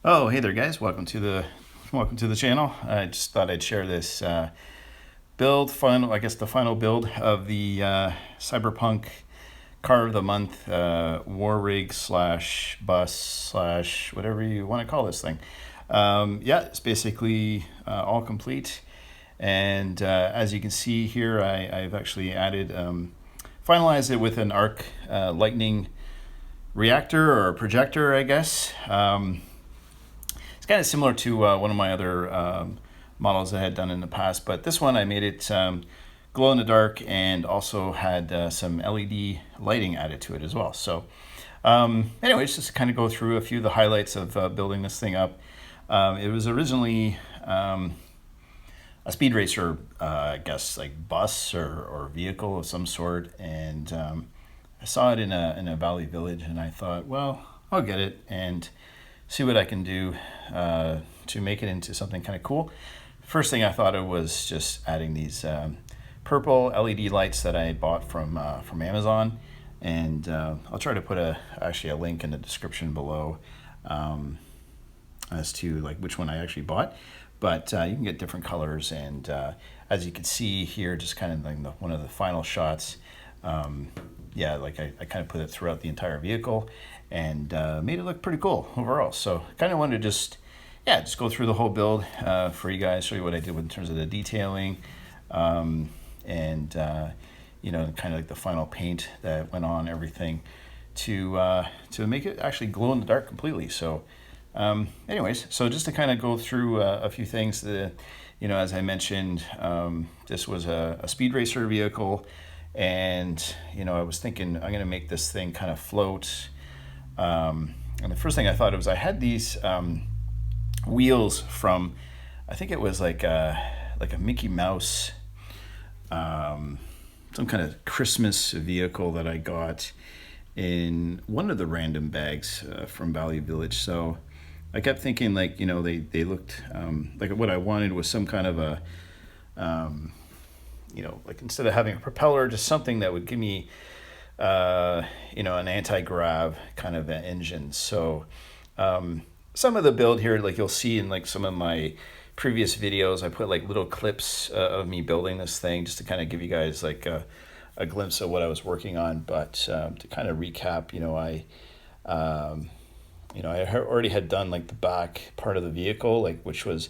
Oh, hey there, guys! Welcome to the channel. I just thought I'd share this the final build of the Cyberpunk car of the month, war rig slash bus slash whatever you want to call this thing. Yeah, it's basically all complete, and as you can see here, I've actually finalized it with an arc lightning reactor or projector, I guess. It's kind of similar to one of my other models I had done in the past, but this one I made it glow in the dark and also had some LED lighting added to it as well. So anyways, just kind of go through a few of the highlights of building this thing up. It was originally a speed racer, I guess, like bus or vehicle of some sort, and I saw it in a valley village, and I thought, well, I'll get it and see what I can do to make it into something kind of cool. First thing I thought of was just adding these purple LED lights that I bought from Amazon, and I'll try to put actually a link in the description below as to like which one I actually bought. But you can get different colors, and as you can see here, just kind of like one of the final shots. Yeah, like I kind of put it throughout the entire vehicle and made it look pretty cool overall. So kind of wanted to just go through the whole build for you guys, show you what I did in terms of the detailing, and kind of like the final paint that went on everything to make it actually glow in the dark completely. So anyways, so just to kind of go through a few things, as I mentioned, this was a speed racer vehicle. And, I was thinking I'm going to make this thing kind of float. And the first thing I thought of was I had these wheels from, I think it was like a Mickey Mouse, some kind of Christmas vehicle that I got in one of the random bags from Valley Village. So I kept thinking they looked like what I wanted was some kind of a, like instead of having a propeller, just something that would give me, an anti-grav kind of an engine. So some of the build here, like you'll see in like some of my previous videos, I put like little clips of me building this thing just to kind of give you guys like a glimpse of what I was working on. But to kind of recap, I already had done like the back part of the vehicle, like which was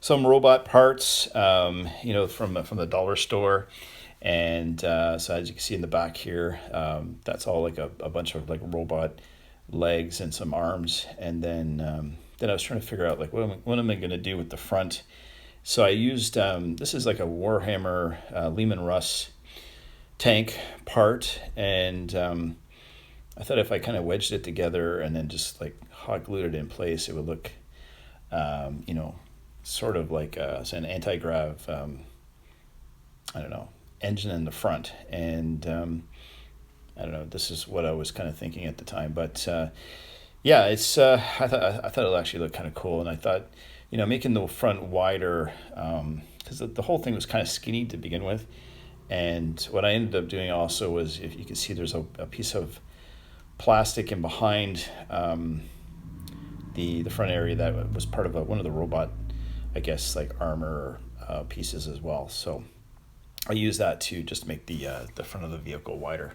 some robot parts, from the dollar store, and so as you can see in the back here, that's all like a bunch of like robot legs and some arms, and then I was trying to figure out like what am I going to do with the front. So I used this is like a Warhammer Lehman Russ tank part, and I thought if I kind of wedged it together and then just like hot glued it in place, it would look sort of like an anti-grav, engine in the front. And I don't know, this is what I was kind of thinking at the time. But it's I thought it actually looked kind of cool. And I thought, making the front wider, because the whole thing was kind of skinny to begin with. And what I ended up doing also was, if you can see, there's a piece of plastic in behind the front area that was part of one of the robot, I guess, like armor pieces as well. So I use that to just make the front of the vehicle wider.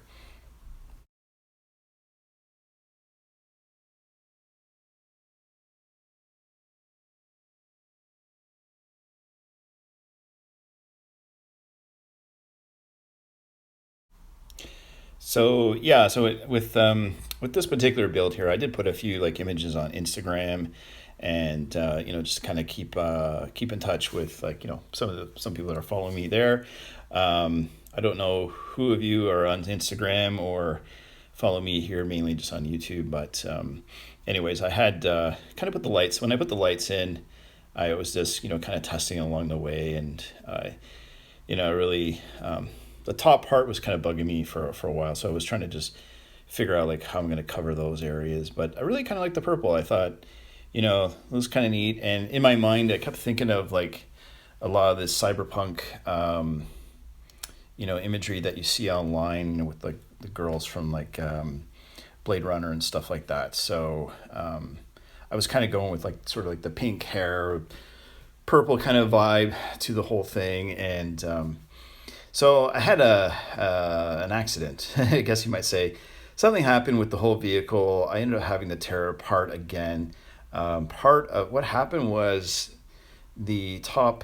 With this particular build here, I did put a few like images on Instagram, and just kind of keep in touch with like some people that are following me there. I don't know who of you are on Instagram or follow me here, mainly just on YouTube, but anyways, I had kind of put the lights. When I put the lights in, I was just kind of testing along the way, and really the top part was kind of bugging me for a while, so I was trying to just figure out like how I'm going to cover those areas. But I really kind of like the purple. I thought, it was kind of neat, and in my mind I kept thinking of like a lot of this cyberpunk imagery that you see online, with like the girls from like Blade Runner and stuff like that. So I I was kind of going with like sort of like the pink hair, purple kind of vibe to the whole thing. And so I had an accident, I guess you might say. Something happened with the whole vehicle. I ended up having to tear it apart again. Part of what happened was the top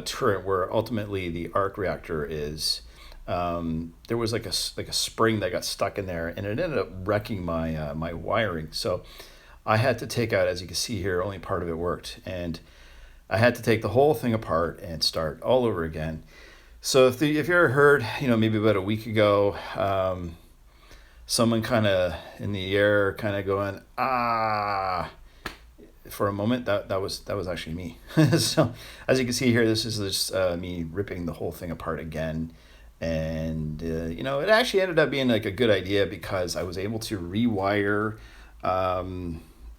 turret, where ultimately the arc reactor is. There was like a spring that got stuck in there, and it ended up wrecking my wiring. So I had to take out, as you can see here, only part of it worked, and I had to take the whole thing apart and start all over again. So if you ever heard, maybe about a week ago, someone kind of in the air, kind of going for a moment, that was actually me. So as you can see here, this is just me ripping the whole thing apart again. And it actually ended up being like a good idea, because I was able to rewire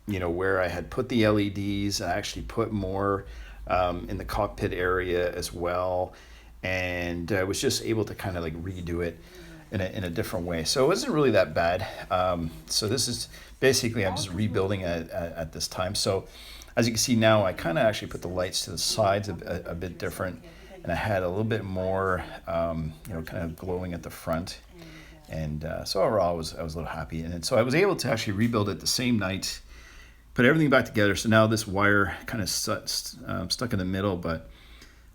where I had put the LEDs. I actually put more in the cockpit area as well, and I was just able to kind of like redo it in a different way. So it wasn't really that bad. So this is basically, I'm just rebuilding it at this time. So as you can see now, I kind of actually put the lights to the sides a bit different, and I had a little bit more, kind of glowing at the front. And so overall, I was a little happy. And so I was able to actually rebuild it the same night, put everything back together. So now this wire kind of stuck in the middle, but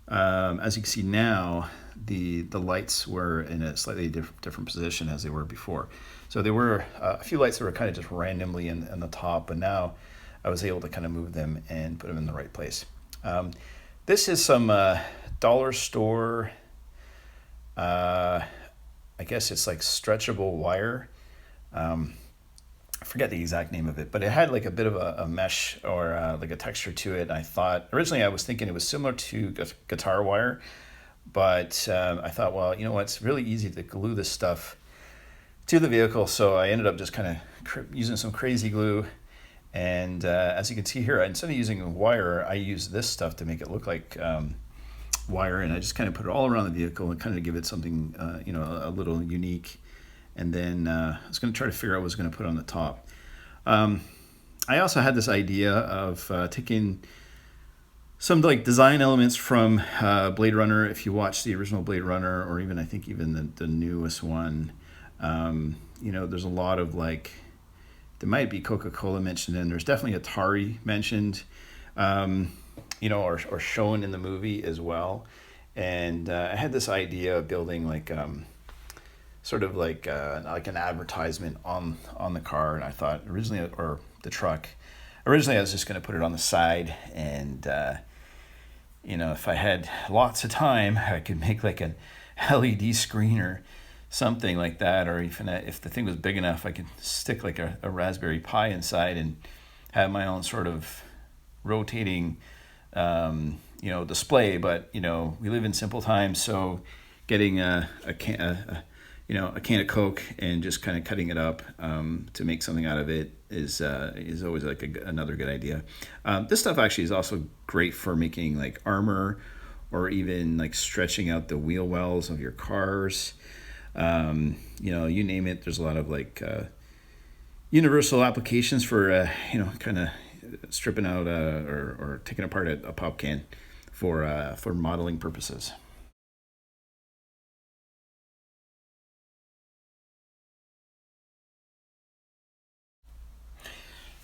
as you can see now, the lights were in a slightly different position as they were before. So there were a few lights that were kind of just randomly in the top, but now I was able to kind of move them and put them in the right place. This is some dollar store, I guess it's like stretchable wire. I forget the exact name of it, but it had like a bit of a mesh or like a texture to it. I thought, originally I was thinking it was similar to guitar wire, but I thought, well, you know what, it's really easy to glue this stuff to the vehicle. So I ended up just kind of using some crazy glue. And as you can see here, instead of using wire, I use this stuff to make it look like wire. And I just kind of put it all around the vehicle and kind of give it something, a little unique. And then I was going to try to figure out what I was going to put on the top. I also had this idea of taking some like design elements from Blade Runner. If you watch the original Blade Runner, or even I think even the newest one, there's a lot of like, there might be Coca-Cola mentioned in. There's definitely Atari mentioned, or shown in the movie as well. And I had this idea of building like sort of like an advertisement on the car. And I thought originally, or the truck, originally I was just going to put it on the side, and if I had lots of time, I could make like an LED screen or something like that, or even if the thing was big enough, I could stick like a Raspberry Pi inside and have my own sort of rotating display. But we live in simple times, so getting a can of Coke and just kind of cutting it up to make something out of it is always like another good idea. This stuff actually is also great for making like armor, or even like stretching out the wheel wells of your cars. You name it. There's a lot of like universal applications for kind of stripping out or taking apart a pop can for modeling purposes.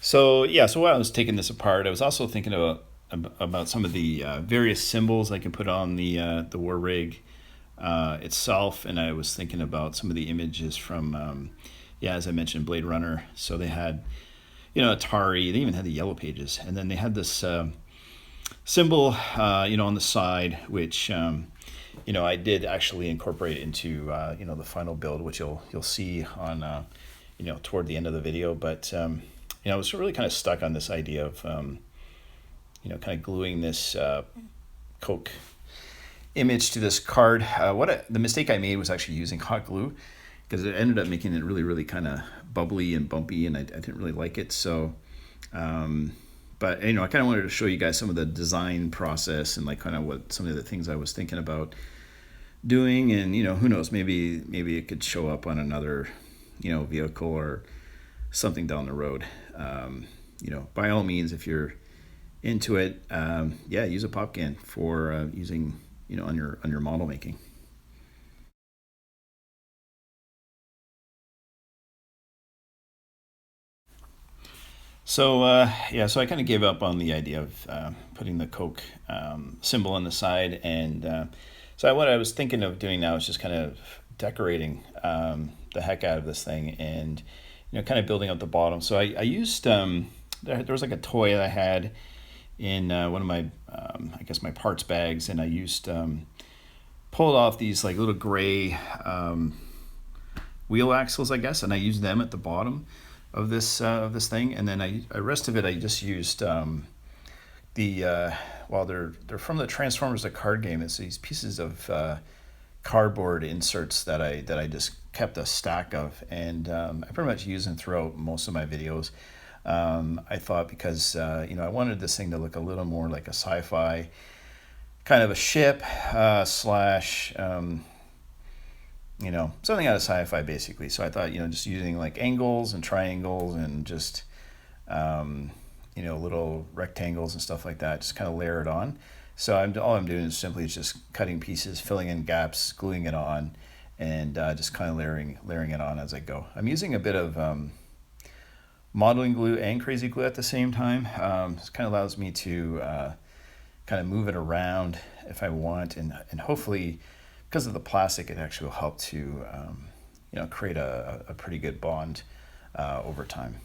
So while I was taking this apart, I was also thinking about some of the various symbols I can put on the war rig itself, and I was thinking about some of the images from, as I mentioned, Blade Runner. So they had, Atari. They even had the Yellow Pages, and then they had this symbol, on the side, which I did actually incorporate into the final build, which you'll see on toward the end of the video, but. I was really kind of stuck on this idea of, kind of gluing this Coke image to this card. The mistake I made was actually using hot glue, because it ended up making it really, really kind of bubbly and bumpy, and I didn't really like it. So, but I kind of wanted to show you guys some of the design process and like kind of what some of the things I was thinking about doing, and who knows, maybe it could show up on another vehicle or something down the road. by all means, if you're into it, yeah, use a pop can for using, on your model making. So yeah, so I kind of gave up on the idea of putting the Coke symbol on the side, and so what I was thinking of doing now is just kind of decorating the heck out of this thing, and kind of building out the bottom. So I used there was like a toy that I had in one of my I guess my parts bags, and I used pulled off these like little gray wheel axles, I guess, and I used them at the bottom of this thing, and then the rest of it I just used the well, they're from the Transformers the card game. It's these pieces of cardboard inserts that I just kept a stack of, and I pretty much use them throughout most of my videos. I thought because I wanted this thing to look a little more like a sci-fi kind of a ship slash something out of sci-fi basically. So I thought, just using like angles and triangles and just, little rectangles and stuff like that, just kind of layer it on. So all I'm doing is simply just cutting pieces, filling in gaps, gluing it on, and just kind of layering it on as I go. I'm using a bit of modeling glue and crazy glue at the same time. It kind of allows me to kind of move it around if I want, and hopefully, because of the plastic, it actually will help to create a pretty good bond over time.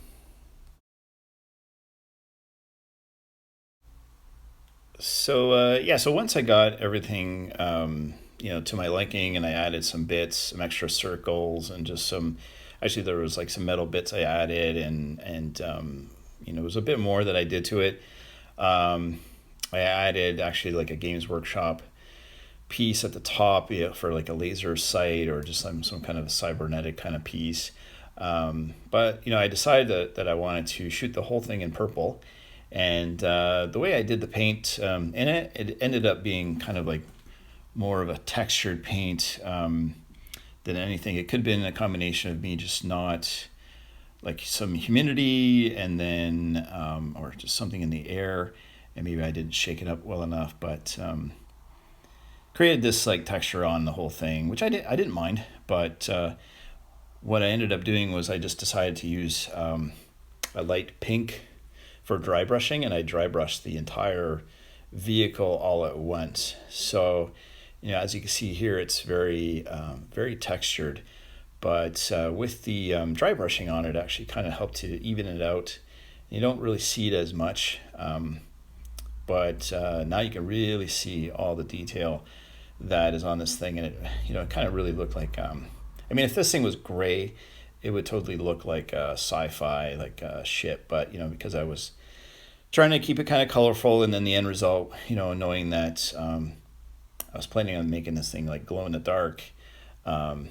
So yeah, so once I got everything to my liking, and I added some bits, some extra circles, and just some. Actually, there was like some metal bits I added, and it was a bit more that I did to it. I added actually like a Games Workshop piece at the top, for like a laser sight or just some kind of cybernetic kind of piece. But I decided that I wanted to shoot the whole thing in purple, and the way I did the paint in it ended up being kind of like more of a textured paint than anything. It could have been a combination of me just not like some humidity, and then or just something in the air, and maybe I didn't shake it up well enough, but created this like texture on the whole thing, which I didn't mind. But what I ended up doing was I just decided to use a light pink for dry brushing, and I dry brushed the entire vehicle all at once. So as you can see here, it's very textured, but with the dry brushing on it, actually kind of helped to even it out. You don't really see it as much, but now you can really see all the detail that is on this thing, and it kind of really looked like I mean, if this thing was gray, it would totally look like a sci-fi, like a ship. But because I was trying to keep it kind of colorful, and then the end result, knowing that I was planning on making this thing like glow in the dark, I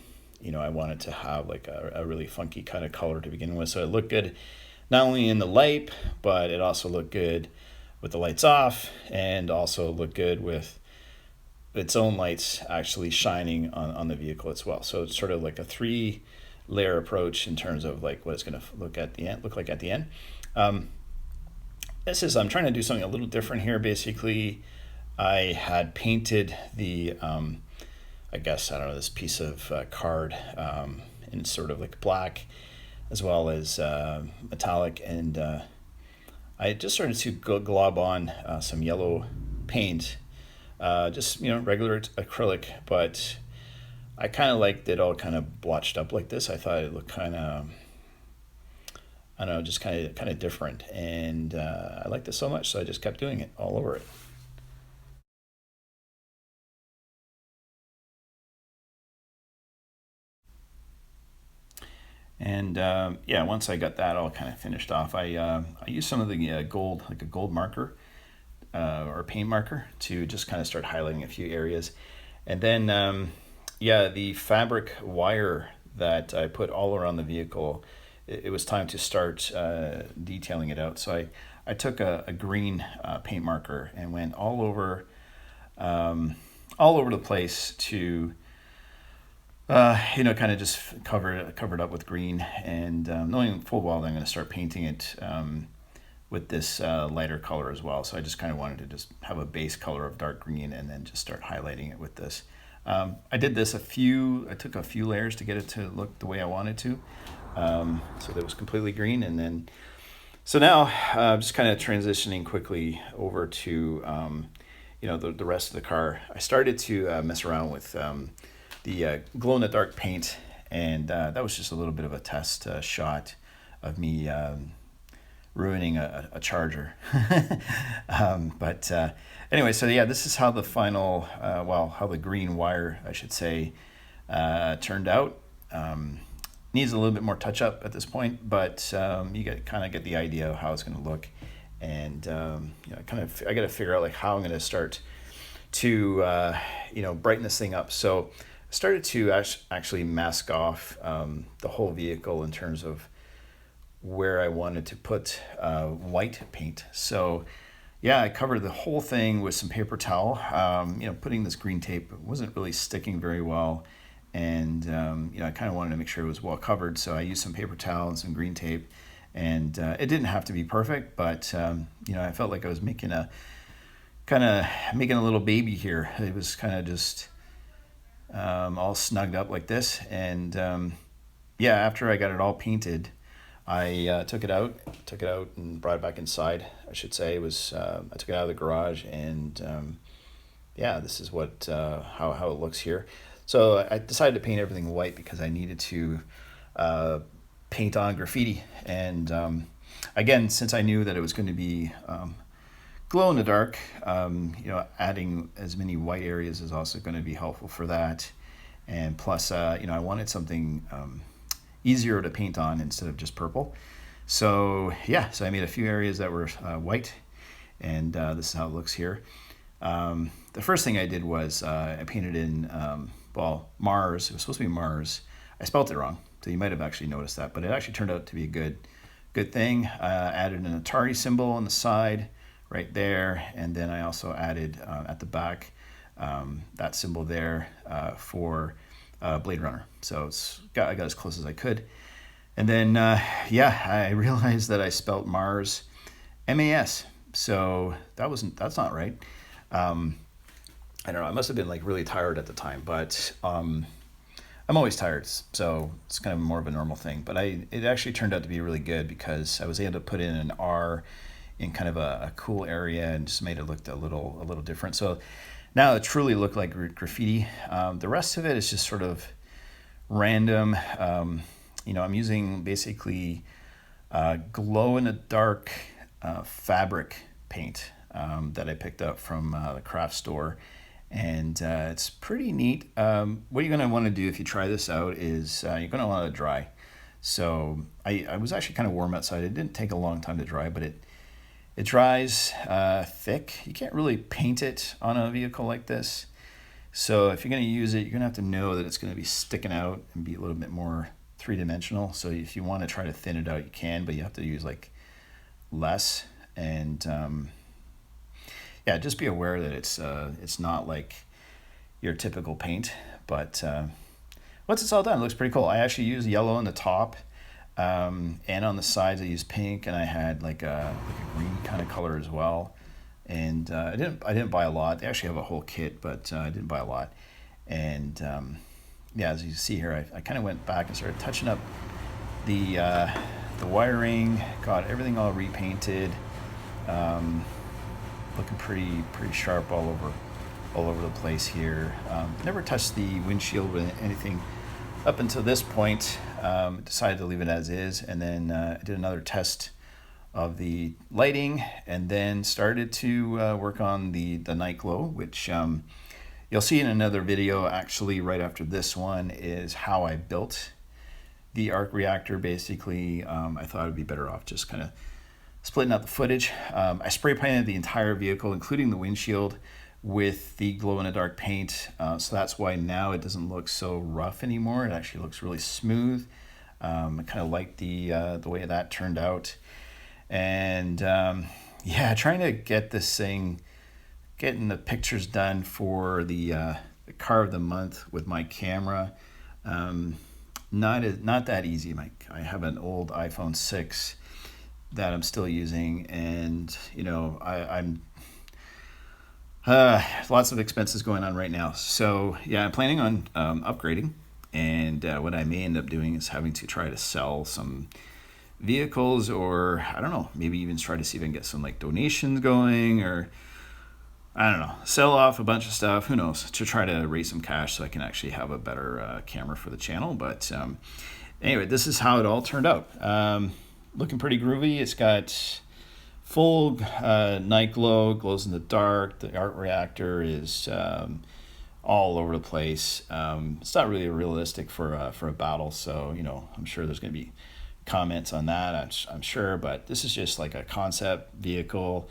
wanted to have like a really funky kind of color to begin with, so it looked good not only in the light, but it also looked good with the lights off, and also looked good with its own lights actually shining on the vehicle as well. So it's sort of like a 3-layer approach in terms of like what it's going to look like at the end. I'm trying to do something a little different here. Basically, I had painted the I guess, I don't know, this piece of card in sort of like black as well as metallic, and I just started to glob on some yellow paint, just regular acrylic, but I kind of liked it all kind of blotched up like this. I thought it looked kind of, I don't know, just kind of different, and I liked it so much, so I just kept doing it all over it. And yeah, once I got that all kind of finished off, I used some of the gold, like a gold marker or paint marker, to just kind of start highlighting a few areas. And then, yeah, the fabric wire that I put all around the vehicle, it was time to start detailing it out. So I took a green paint marker and went all over the place to kind of just covered up with green, and knowing full well that I'm going to start painting it with this lighter color as well. So I just kind of wanted to just have a base color of dark green and then just start highlighting it with this. I did this I took a few layers to get it to look the way I wanted to. So that it was completely green. And then, so now just kind of transitioning quickly over to, the rest of the car. I started to mess around with the glow in the dark paint, and that was just a little bit of a test shot of me ruining a charger. But anyway, so yeah, this is how the final, how the green wire, I should say, turned out. Needs a little bit more touch up at this point, but you kind of get the idea of how it's going to look. And I got to figure out like how I'm going to start to brighten this thing up. So I started to actually mask off the whole vehicle in terms of where I wanted to put white paint. So yeah, I covered the whole thing with some paper towel. Putting this green tape wasn't really sticking very well, and I kind of wanted to make sure it was well covered. So I used some paper towel and some green tape, and it didn't have to be perfect, but I felt like I was making a little baby here. It was kind of just all snugged up like this, and after I got it all painted, I took it out and brought it back inside. I should say it was I took it out of the garage, and this is what how it looks here. So I decided to paint everything white because I needed to paint on graffiti, and again, since I knew that it was going to be glow in the dark, adding as many white areas is also going to be helpful for that. And plus, I wanted something easier to paint on instead of just purple. So I made a few areas that were white, and this is how it looks here. The first thing I did was I painted in Mars. It was supposed to be Mars. I spelled it wrong, so you might have actually noticed that, but it actually turned out to be a good thing. Added an Atari symbol on the side right there, and then I also added at the back that symbol there for Blade Runner. So I got as close as I could. And then, I realized that I spelt Mars M-A-S. So that's not right. I don't know, I must have been like really tired at the time, but I'm always tired, so it's kind of more of a normal thing. But it actually turned out to be really good because I was able to put in an R in kind of a cool area and just made it look a little different. So now it truly looked like graffiti. The rest of it is just sort of random. I'm using basically glow in the dark fabric paint that I picked up from the craft store, and it's pretty neat. What you're going to want to do if you try this out is you're going to want to dry. So I was actually kind of warm outside. It didn't take a long time to dry, but it dries thick. You can't really paint it on a vehicle like this. So if you're going to use it, you're going to have to know that it's going to be sticking out and be a little bit more three-dimensional. So if you want to try to thin it out, you can, but you have to use like less. And just be aware that it's not like your typical paint. But once it's all done, it looks pretty cool. I actually used yellow on the top, and on the sides I used pink, and I had like a green kind of color as well. And I didn't buy a lot. They actually have a whole kit, but I didn't buy a lot. And as you see here, I kind of went back and started touching up the wiring, got everything all repainted, looking pretty sharp all over the place here. Never touched the windshield with anything up until this point. Decided to leave it as is, and then I did another test of the lighting, and then started to work on the night glow, which you'll see in another video actually right after this one, is how I built the arc reactor. Basically, I thought it'd be better off just kind of splitting out the footage. I spray painted the entire vehicle, including the windshield, with the glow-in-the-dark paint, so that's why now it doesn't look so rough anymore. It actually looks really smooth. I kind of like the way that turned out. And trying to get this thing, getting the pictures done for the car of the month with my camera, not that easy. I have an old iPhone 6, that I'm still using, and I'm lots of expenses going on right now. So yeah, I'm planning on upgrading, and what I may end up doing is having to try to sell some vehicles, or I don't know, maybe even try to see if I can get some like donations going, or I don't know, sell off a bunch of stuff, who knows, to try to raise some cash so I can actually have a better camera for the channel. But anyway, this is how it all turned out. Looking pretty groovy. It's got full night glow, glows in the dark. The arc reactor is all over the place. It's not really realistic for a battle, so I'm sure there's going to be comments on that. I'm sure, but this is just like a concept vehicle,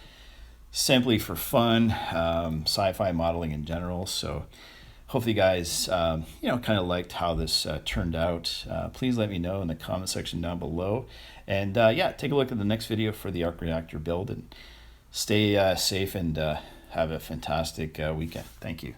simply for fun, sci-fi modeling in general. So hopefully you guys kind of liked how this turned out. Please let me know in the comment section down below, and yeah, take a look at the next video for the arc reactor build, and stay safe, and have a fantastic weekend. Thank you.